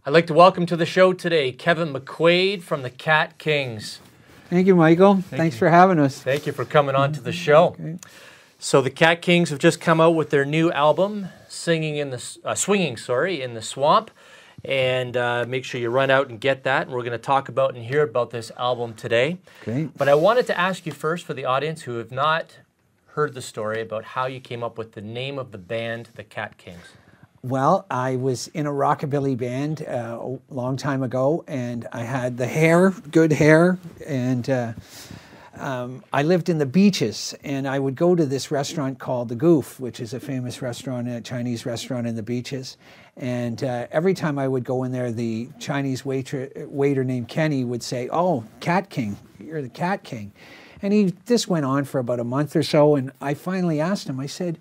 I'd like to welcome to the show today Kevin McQuade from the Cat Kings. Thank you, Michael. Thanks for having us. Thank you for coming on to the show. Okay. So the Cat Kings have just come out with their new album, Swinging in the Swamp. And make sure you run out and get that. And we're going to talk about and hear about this album today. Okay. But I wanted to ask you first, for the audience who have not heard the story, about how you came up with the name of the band, the Cat Kings. Well, I was in a rockabilly band a long time ago, and I had the hair, good hair, and I lived in the Beaches, and I would go to this restaurant called The Goof, which is a famous restaurant, a Chinese restaurant in the Beaches. And every time I would go in there, the Chinese waiter named Kenny would say, "Oh, Cat King, you're the Cat King." And this went on for about a month or so, and I finally asked him, I said,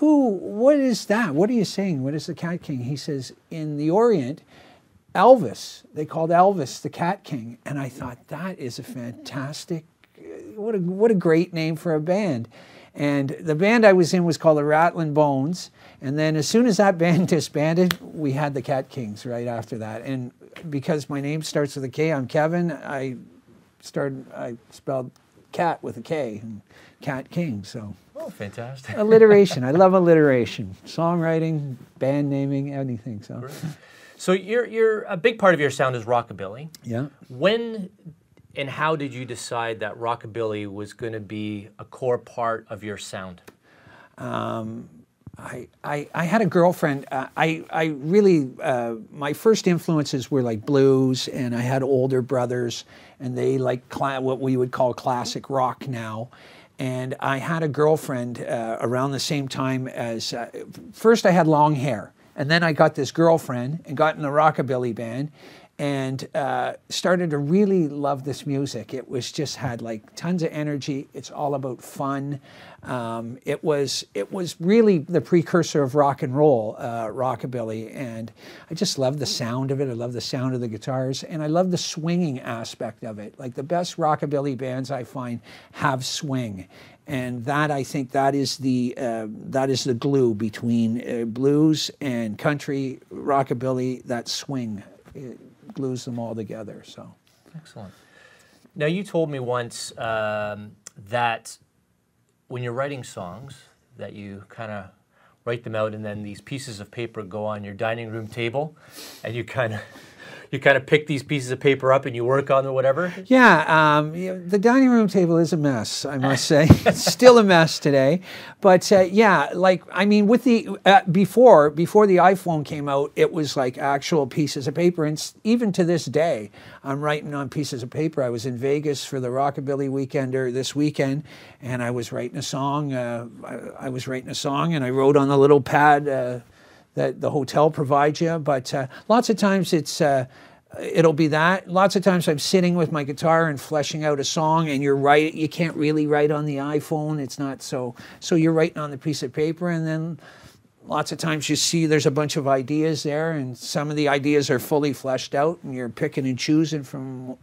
what is that? What are you saying? What is the Cat King? He says, in the Orient, Elvis, they called Elvis the Cat King. And I thought, that is a fantastic, what a great name for a band. And the band I was in was called the Rattlin' Bones. And then as soon as that band disbanded, we had the Cat Kings right after that. And because my name starts with a K, I'm Kevin, I spelled cat with a K, and Cat King, so. Oh, fantastic. Alliteration. I love alliteration. Songwriting, band naming, anything. So, great. So you're a big part of your sound is rockabilly. Yeah. When and how did you decide that rockabilly was going to be a core part of your sound? I had a girlfriend. I really, my first influences were like blues, and I had older brothers, and they like what we would call classic rock now. And I had a girlfriend around the same time as, first I had long hair, and then I got this girlfriend and got in a rockabilly band, and started to really love this music. It was just had like tons of energy. It's all about fun. It was really the precursor of rock and roll, rockabilly, and I just love the sound of it. I love the sound of the guitars, and I love the swinging aspect of it. Like the best rockabilly bands I find have swing, and that, I think, that is the glue between blues and country, rockabilly. That swing, it glues them all together. So excellent. Now, you told me once that when you're writing songs, that you kind of write them out, and then these pieces of paper go on your dining room table, and you kind of pick these pieces of paper up and you work on them or whatever. Yeah, the dining room table is a mess, I must say. It's still a mess today. But yeah, like, I mean, with the before the iPhone came out, it was like actual pieces of paper. And even to this day, I'm writing on pieces of paper. I was in Vegas for the Rockabilly Weekender this weekend, and I was writing a song. I was writing a song, and I wrote on the little pad that the hotel provides you. But lots of times it'll be that. Lots of times I'm sitting with my guitar and fleshing out a song, and you can't really write on the iPhone. It's not so you're writing on the piece of paper, and then lots of times you see there's a bunch of ideas there, and some of the ideas are fully fleshed out, and you're picking and choosing from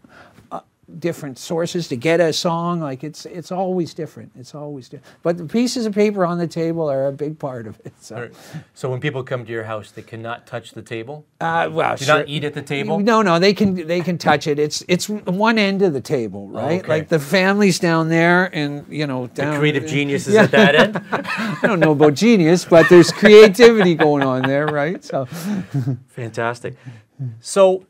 different sources to get a song. Like it's always different. It's always different. But the pieces of paper on the table are a big part of it. So, so when people come to your house, they cannot touch the table? Well, do sure. not eat at the table? No, they can touch it. It's one end of the table, right? Oh, okay. Like the family's down there, and down. The creative genius is at that end. I don't know about genius, but there's creativity going on there, right? So, fantastic. So.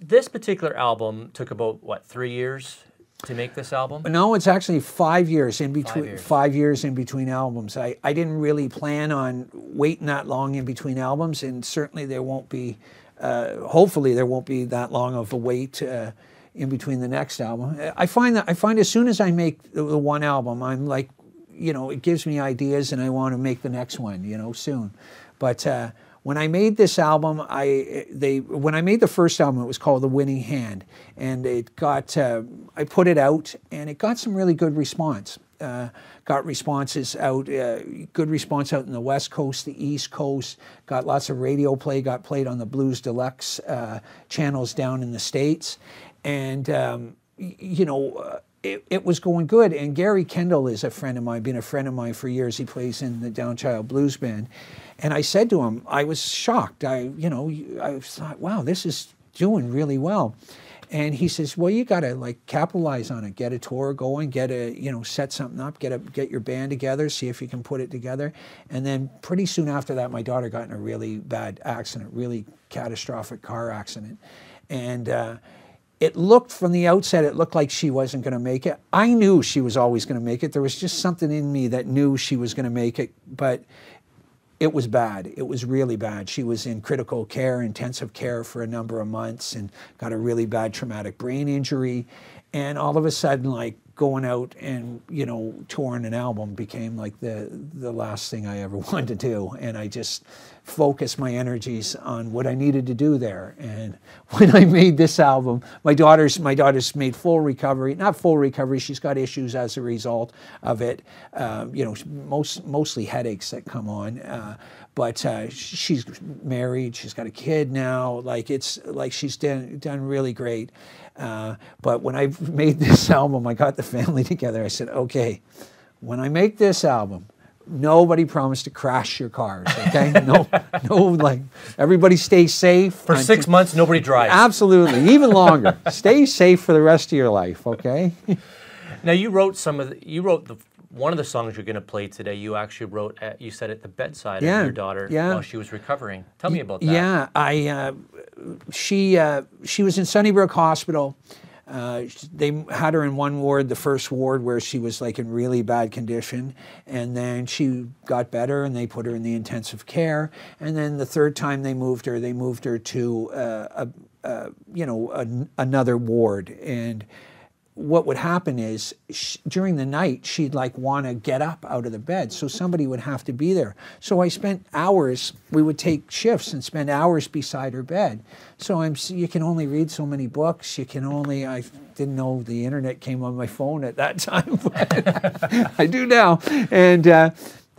This particular album took about, what, 3 years to make this album? No, it's actually 5 years in between. 5 years in between albums. I didn't really plan on waiting that long in between albums, and certainly there won't be. Hopefully, there won't be that long of a wait in between the next album. I find as soon as I make the one album, I'm like, it gives me ideas, and I want to make the next one, soon. But when I made this album, when I made the first album, it was called The Winning Hand, and it got I put it out, and it got some really good response. Got responses out, good response out in the West Coast, the East Coast. Got lots of radio play. Got played on the Blues Deluxe channels down in the States, and it was going good. And Gary Kendall is a friend of mine, been a friend of mine for years. He plays in the Downchild Blues Band. And I said to him, I was shocked. I thought, wow, this is doing really well. And he says, well, you got to like capitalize on it, get a tour going, set something up, get your band together, see if you can put it together. And then pretty soon after that, my daughter got in a really bad accident, really catastrophic car accident. And it looked from the outset, it looked like she wasn't going to make it. I knew she was always going to make it. There was just something in me that knew she was going to make it, but it was bad. It was really bad. She was in critical care, intensive care for a number of months and got a really bad traumatic brain injury. And all of a sudden, like going out and, touring an album became like the last thing I ever wanted to do. And I just focused my energies on what I needed to do there. And when I made this album, my daughter's made full recovery, not full recovery, she's got issues as a result of it, mostly headaches that come on. But she's married, she's got a kid now, she's done really great. But when I made this album, I got the family together. I said, okay, when I make this album, nobody promised to crash your cars, okay? No, everybody stay safe. For 6 months, nobody drives. Absolutely, even longer. Stay safe for the rest of your life, okay? Now, you wrote one of the songs you're going to play today. You actually wrote, you said at the bedside of your daughter while she was recovering. Tell me about that. Yeah, she was in Sunnybrook Hospital. They had her in one ward, the first ward, where she was like in really bad condition, and then she got better and they put her in the intensive care. And then the third time they moved her to another ward. And what would happen is during the night, she'd like want to get up out of the bed. So somebody would have to be there. So I spent hours, we would take shifts and spend hours beside her bed. So you can only read so many books. I didn't know the internet came on my phone at that time, but I do now. And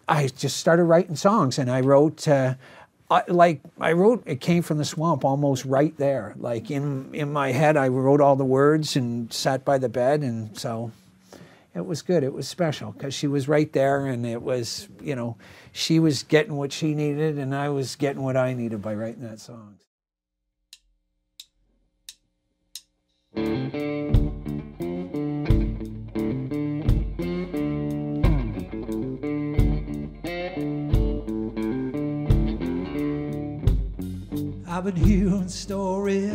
I just started writing songs, and I wrote, It Came from the Swamp almost right there. Like in my head, I wrote all the words and sat by the bed, and so it was good. It was special because she was right there, and it was, she was getting what she needed, and I was getting what I needed by writing that song. I've been hearing stories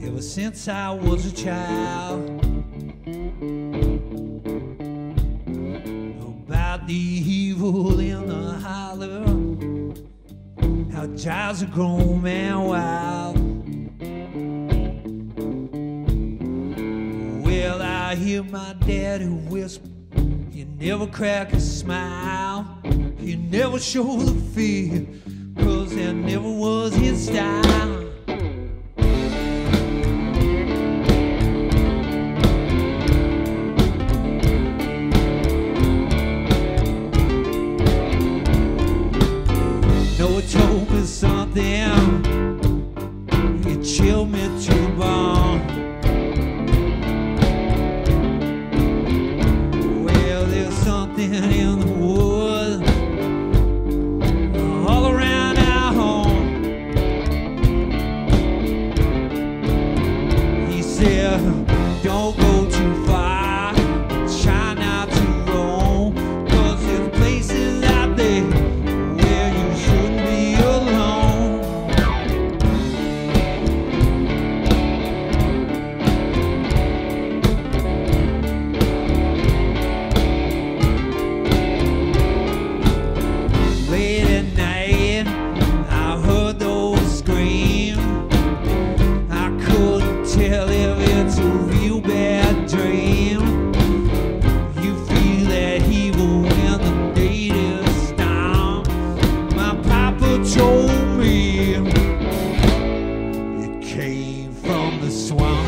ever since I was a child about the evil in the holler, how drives a grown man wild. Well, I hear my daddy whisper, you never crack a smile, you never show the fear, 'cause that never was his style. Noah told me something, it chilled me to the bone. Well, there's something in the woods all around our home. He said, don't go too far, try not to roam, 'cause there's places out there where you shouldn't be alone. Late at night, I heard those screams. I couldn't tell if it's a real bad dream. You feel that evil when the day is down. My papa told me it came from the swamp.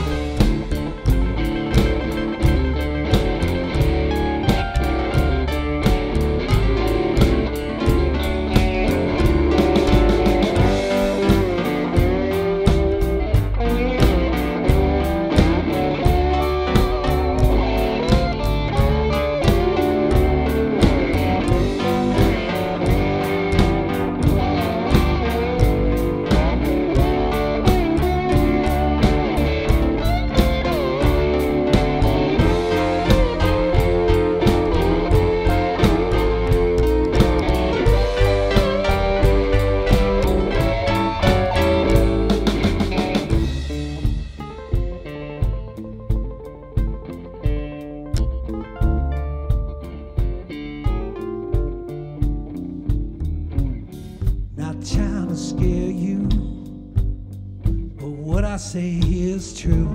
say is true.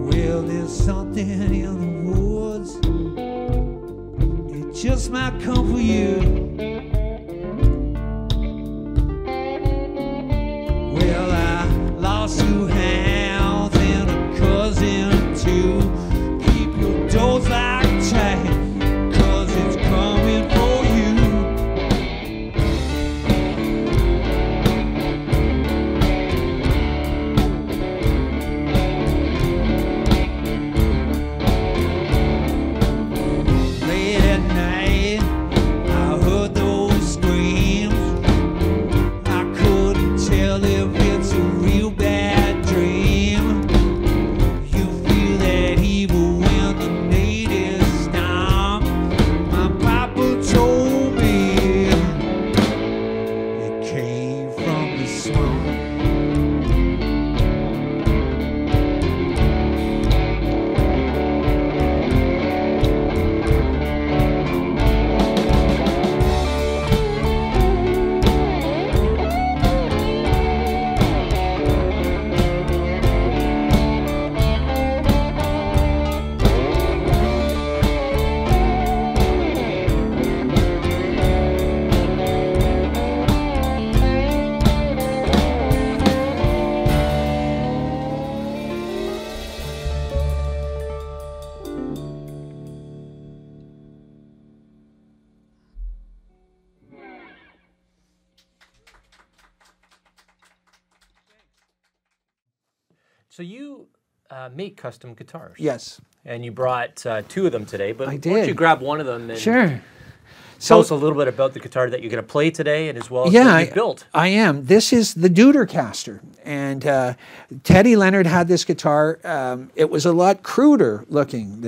Well, there's something in the woods, it just might come for you. Well, I lost 2 hands and a cousin too. Keep your doors locked tight, 'cause it's coming for you. Late at night, I heard those screams. I couldn't tell if it's a real bad dream. You feel that evil when the natives stomp. My papa told me it came from the swamp. So you make custom guitars. Yes. And you brought 2 of them today, but I why don't you did. grab one of them and Sure. tell us a little bit about the guitar that you're going to play today, and as well as Yeah, what you built. I am. This is the Dudercaster, and Teddy Leonard had this guitar. It was a lot cruder looking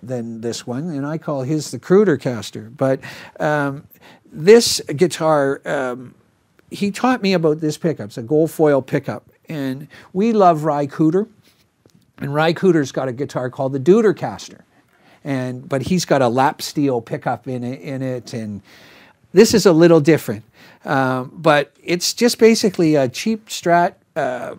than this one, and I call his the Crudercaster. But this guitar, he taught me about this pickup. It's a gold foil pickup, and we love Ry Cooder, and Ry Cooder's got a guitar called the Dudercaster. But he's got a lap steel pickup in it, and this is a little different. But it's just basically a cheap Strat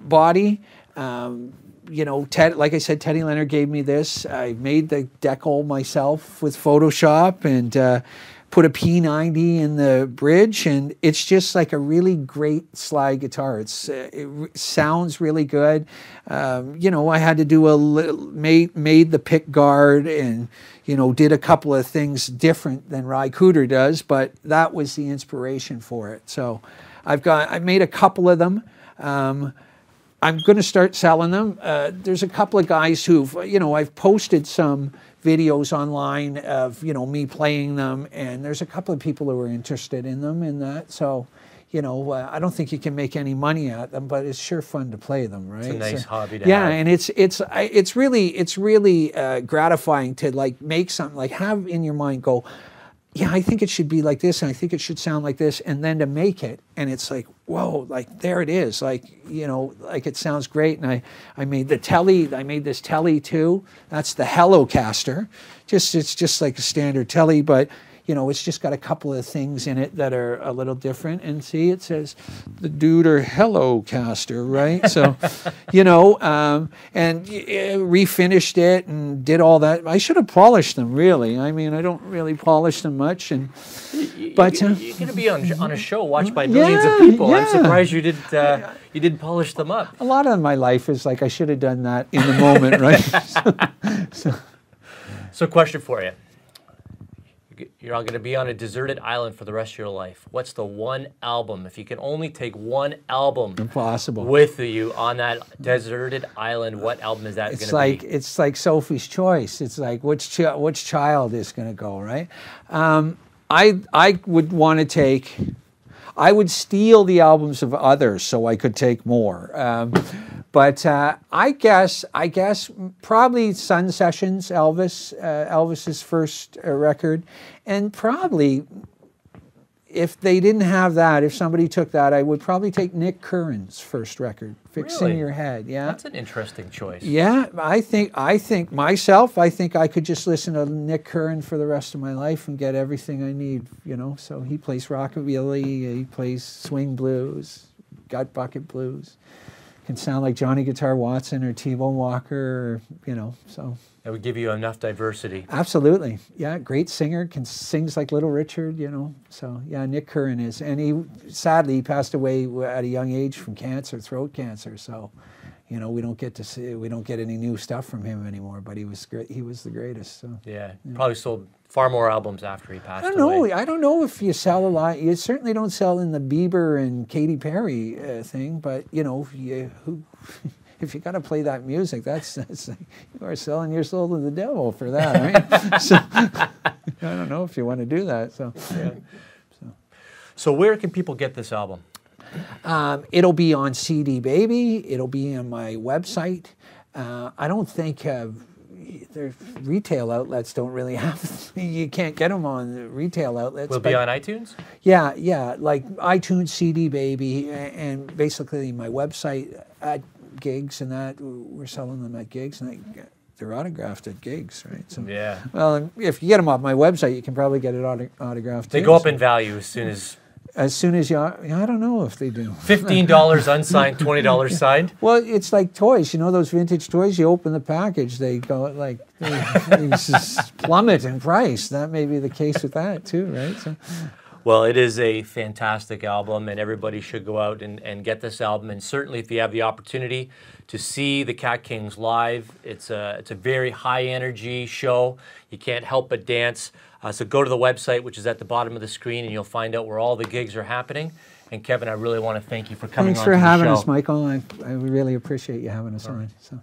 body. You know, like I said, Teddy Leonard gave me this. I made the decal myself with Photoshop and put a P90 in the bridge, and it's just like a really great slide guitar. It sounds really good. You know, I had to do made the pick guard, and you know, did a couple of things different than Ry Cooder does, but that was the inspiration for it. So I've made a couple of them. I'm going to start selling them. There's a couple of guys who've, you know, I've posted some videos online of, you know, me playing them, and there's a couple of people who are interested in them in that. So, you know, I don't think you can make any money at them, but it's sure fun to play them, right? It's a nice hobby to have. Yeah, and it's really gratifying to like make something, like have in your mind go, yeah, I think it should be like this, and I think it should sound like this, and then to make it, and it's like, whoa, like there it is, like, you know, like it sounds great. And I made the Telly, I made this Telly too. That's the Hellocaster. It's just like a standard Telly, but you know, it's just got a couple of things in it that are a little different. And see, it says the Duder Hellocaster, right? So, you know, and refinished it and did all that. I should have polished them, really. I mean, I don't really polish them much. And but you're going to be on a show watched by millions of people. Yeah. I'm surprised you didn't polish them up. A lot of my life is like I should have done that in the moment, right? So, question for you. You're all going to be on a deserted island for the rest of your life. What's the one album, if you can only take one album Impossible. with you on that deserted island, what album is that going to be? It's like Sophie's Choice. It's like which child is going to go, right? I would want to take, I would steal the albums of others so I could take more. But I guess probably Sun Sessions, Elvis's first record, and probably if they didn't have that, if somebody took that, I would probably take Nick Curran's first record, Fixing Really? Your Head. Yeah. That's an interesting choice. Yeah, I think myself, I think I could just listen to Nick Curran for the rest of my life and get everything I need, you know. So he plays rockabilly, he plays swing blues, gut bucket blues. Can sound like Johnny Guitar Watson or T-Bone Walker, or, you know, so. That would give you enough diversity. Absolutely. Yeah, great singer, sings like Little Richard, you know. So, yeah, Nick Curran is. And he, sadly, he passed away at a young age from cancer, throat cancer. So, you know, we don't get any new stuff from him anymore, but he was great. He was the greatest. So. Yeah, probably sold far more albums after he passed away. I don't know if you sell a lot. You certainly don't sell in the Bieber and Katy Perry thing, but, you know, if you got to play that music, that's you are selling your soul to the devil for that, right? So, I don't know if you want to do that. So, yeah. So where can people get this album? It'll be on CD Baby. It'll be on my website. I don't think their retail outlets don't really have. You can't get them on the retail outlets. Will it be on iTunes? Yeah, like iTunes, CD Baby, and basically my website at gigs and that. We're selling them at gigs, and they're autographed at gigs, right? So, yeah. Well, if you get them off my website, you can probably get it autographed. They too, go up in value as soon as. As soon as I don't know if they do. $15 unsigned, $20 signed. Well, it's like toys. You know those vintage toys? You open the package, they go like they just plummet in price. That may be the case with that too, right? So. Well, it is a fantastic album, and everybody should go out and get this album. And certainly, if you have the opportunity to see the Cat Kings live, it's a very high energy show. You can't help but dance. So go to the website, which is at the bottom of the screen, and you'll find out where all the gigs are happening. And Kevin, I really want to thank you for coming on to the show. Thanks for having us, Michael. I really appreciate you having us on. So.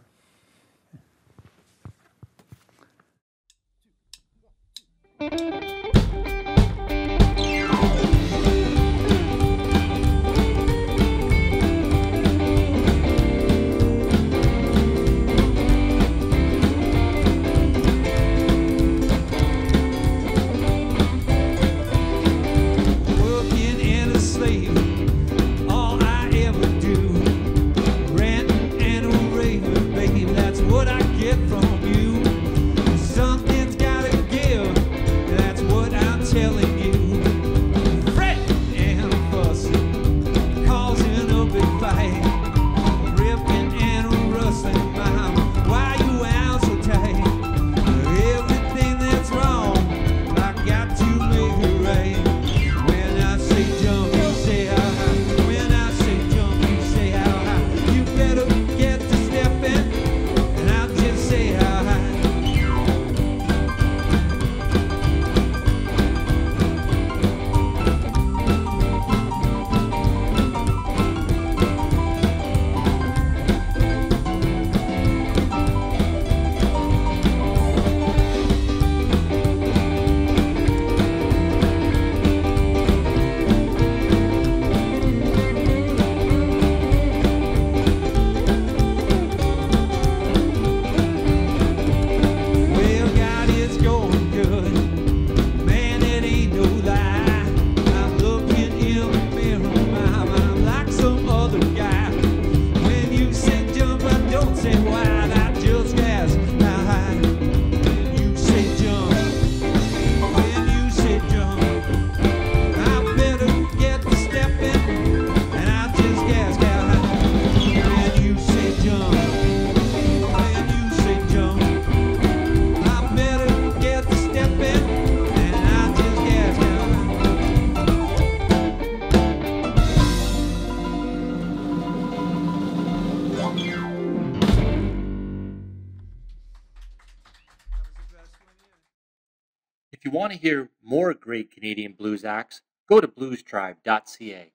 If you want to hear more great Canadian blues acts, go to bluestribe.ca.